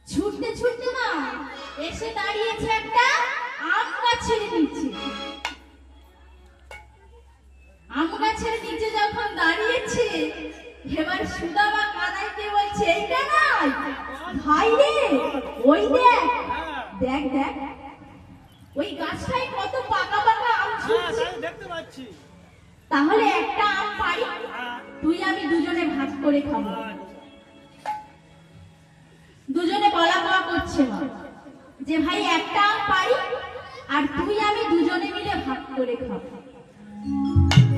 ছুটতে ছুটতে মা এসে দাঁড়িয়েছে একটা আম গাছের নিচে। আম গাছের নিচে যখন দাঁড়িয়েছে, এবার সুদামা কানাইকে বলছে, এইটা নাই ভাই রে, ওই দেখ দেখ দেখ ওই গাছটায় কত পাকা পাকা আম ঝুলছে, দেখতে পাচ্ছি। তাহলে একটা আম পারি, তুই আমি দুজনে ভাগ করে খাবো। দুজনে বলা কওয়া করছে মা যে ভাই একটা আম পারি আর তুই আমি দুজনে মিলে ভাগ করে খাবো।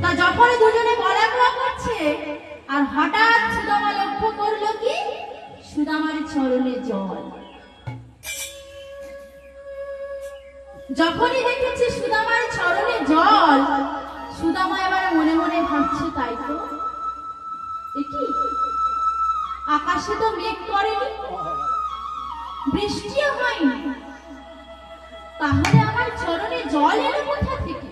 তা যখন দুজনে বলা কওয়া করছে, আর হঠাৎ সুদামা লক্ষ্য করলো কি সুদামার চরণে জল। যখনই দেখেছে সুদামার চরণে জল, সুদামা এবার মনে মনে ভাবছে, তাই তো কি আকাশে তো মেঘ করেনি, বৃষ্টিও হয়নি, তাহলে আমার চরণে জল এলো কোথা থেকে?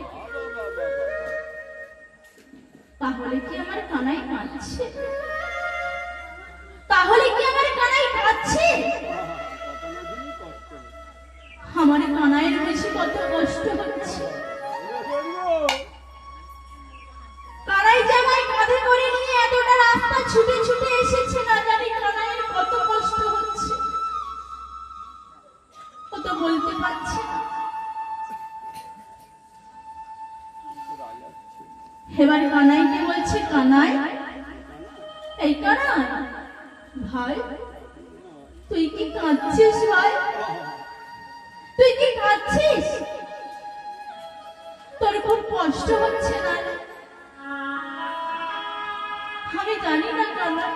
তাহলে কি আমার কানাই কাঁদছে? তাহলে কি আমার কানাই কাঁদছে? আমার কানাইয়ের বেশি কত কষ্ট হচ্ছে। কানাই জামাই কাঁধে করে নিয়ে এতটা রাস্তা ছুটে ছুটে এসেছে, না জানি কানাইয়ের কত কষ্ট হচ্ছে, কত বলতে পারছে না। এবার কানাইকে বলছে, কানাই, এই কানাই ভাই, তুই কি কাঁদছিস ভাই? তুই কি কাঁদছিস? তোর খুব কষ্ট হচ্ছে না? আমি জানি না কানাই,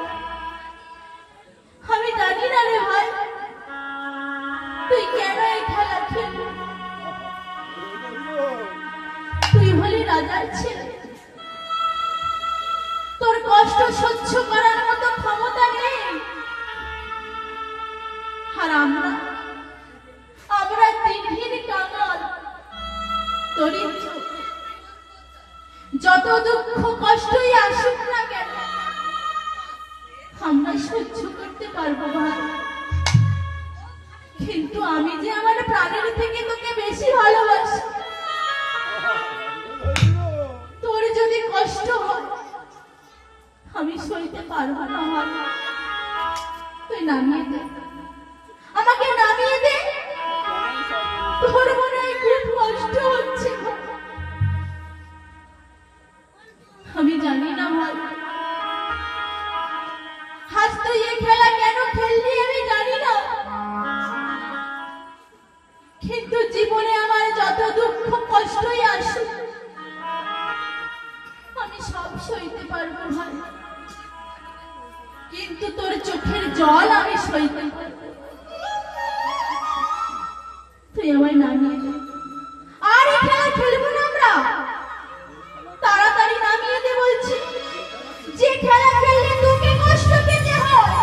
আমি জানি না রে ভাই, তুই কেন এই খেলা খেলবি? তুই হলি রাজার ছেলে, তোর কষ্ট সহ্য করার মতো ক্ষমতা নেই। আর আমরা দিনহীন কাঙাল দরিদ্র, যত দুঃখ কষ্টই আসুক না কেন আমরা সহ্য করতে পারবো ভাই। কিন্তু আমি যে আমার প্রাণের থেকে তোকে বেশি ভালোবাসি, তোর যদি কষ্ট হয় আমি সইতে পারবো না ভাই। তুই নামিয়ে দে, আমাকে নামিয়ে দে। তোর মনে হয় খুব কষ্ট হচ্ছে, আমি জানি না ভাই। আজ তুই এই খেলা কেন খেললি আমি জানি না, কিন্তু জীবনে আমার যত দুঃখ কষ্টই আসুক আমি সব সইতে পারবো ভাই, কিন্তু তোর চোখের জল আমি সইতে পারবো। তুই আমায় নামিয়ে দে, আর এই খেলা খেলবো না আমরা, তাড়াতাড়ি নামিয়ে দে বলছি। যে খেলা খেললে তোকে কষ্ট পেতে হয়,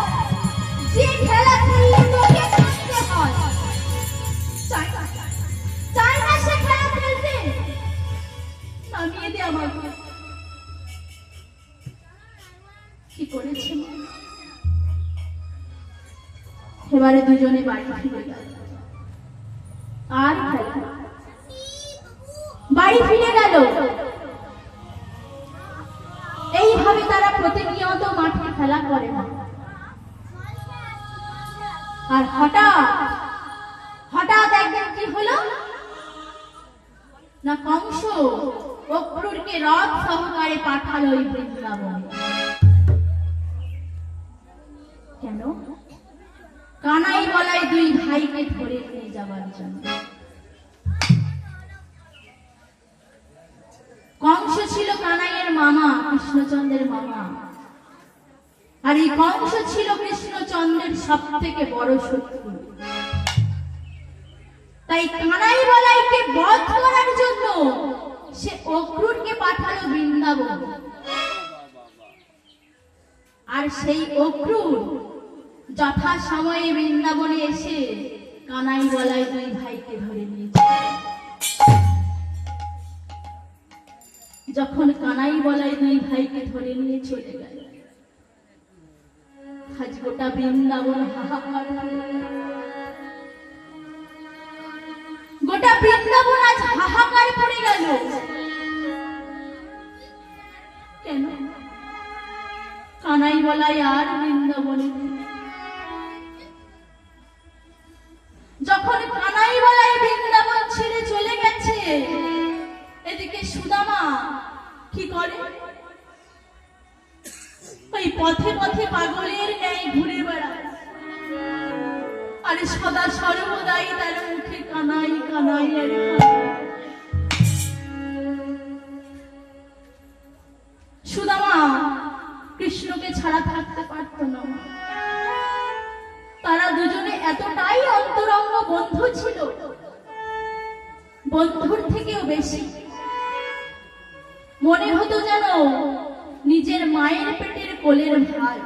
যে খেলা খেললে তোকে কাঁদতে হয়, চাই না সে খেলা খেলতে। নামিয়ে দে আমাকে। কি করেছে? এবারে দুজনে বাড়ি ফিরে গেল, আর বাড়ি ফিরে গেল। এইভাবে তারা প্রতিনিয়ত মাঠে খেলা করে না। আর হঠাৎ একদিন কি হলো না, কংস অক্রূরকে রথ সহকারে পাঠালো ওই বৃন্দাবনে। কেন? কানাই বলায় দুই ভাইকে ধরে নিয়ে যাবার জন্য। কংস ছিল কানাইয়ের মামা, কৃষ্ণচন্দ্রের মামা, আর এই কংস ছিল কৃষ্ণচন্দ্রের সব থেকে বড় শত্রু। তাই কানাই বলাইকে বধ করার জন্য সে অক্রূরকে পাঠালো বৃন্দাবন। আর সেই অক্রূর যথা সময়ে বৃন্দাবনে এসে কানাই বলাই দুই ভাইকে ধরে নিয়েছে। যখন কানাই বলাই দুই ভাইকে ধরে নিয়ে চলে গেল, আজ গোটা বৃন্দাবন হাহাকার, গোটা বৃন্দাবন আজ হাহাকার পড়ে গেল। কেন? কানাই বলাই আর বৃন্দাবনে নেই। যখন কানাই বলাই বৃন্দাবন ছেড়ে চলে গেছে, এদিকে সুদামা কি করে? ওই পথে পথে পাগলের ন্যায় ঘুরে বেড়ায়, আর সদা সর্বদাই তার মুখে কানাই কানাই আর কানাই। সুদামা কৃষ্ণকে ছাড়া থাকতে পারত না। তারা দুজনে এতটাই অন্তরঙ্গ বন্ধু ছিল, বন্ধুর থেকেও বেশি। মনে হতো যেন নিজের মায়ের পেটের কোলের ভাই।